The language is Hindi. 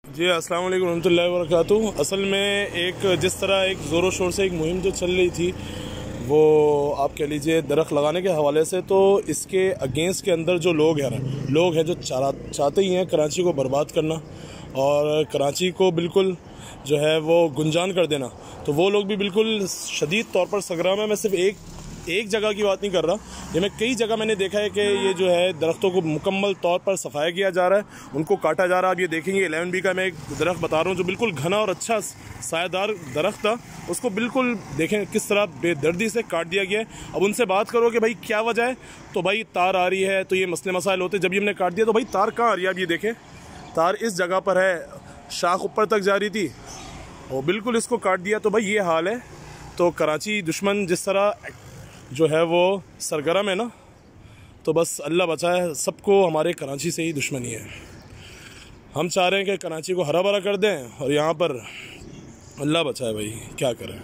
जी अस्सलाम वालेकुम रहमतुल्लाहि व बरकातुहू। असल में एक जिस तरह एक ज़ोरों शोर से एक मुहिम जो चल रही थी वो आप कह लीजिए दरख्त लगाने के हवाले से, तो इसके अगेंस्ट के अंदर जो लोग हैं जो चाहते ही हैं कराची को बर्बाद करना और कराची को बिल्कुल जो है वो गुंजान कर देना, तो वो लोग भी बिल्कुल शदीद तौर पर सरगर्म है। मैं सिर्फ एक जगह की बात नहीं कर रहा, ये मैं कई जगह मैंने देखा है कि ये जो है दरख्तों को मुकम्मल तौर पर सफाया किया जा रहा है, उनको काटा जा रहा है। आप ये देखेंगे 11B का मैं एक दरख्त बता रहा हूँ जो बिल्कुल घना और अच्छा सायेदार दरख्त था, उसको बिल्कुल देखें किस तरह बेदर्दी से काट दिया गया है। अब उनसे बात करो कि भाई क्या वजह है, तो भाई तार आ रही है, तो ये मसले मसाइल होते। जब ये हमने काट दिया तो भाई तार कहाँ आ रही है, आप ये देखें तार इस जगह पर है, शाख ऊपर तक जा रही थी और बिल्कुल इसको काट दिया। तो भाई ये हाल है। तो कराची दुश्मन जिस तरह जो है वो सरगर्म है ना, तो बस अल्लाह बचाए, सबको हमारे कराची से ही दुश्मनी है। हम चाह रहे हैं कि कराची को हरा भरा कर दें और यहाँ पर अल्लाह बचाए भाई, क्या करें।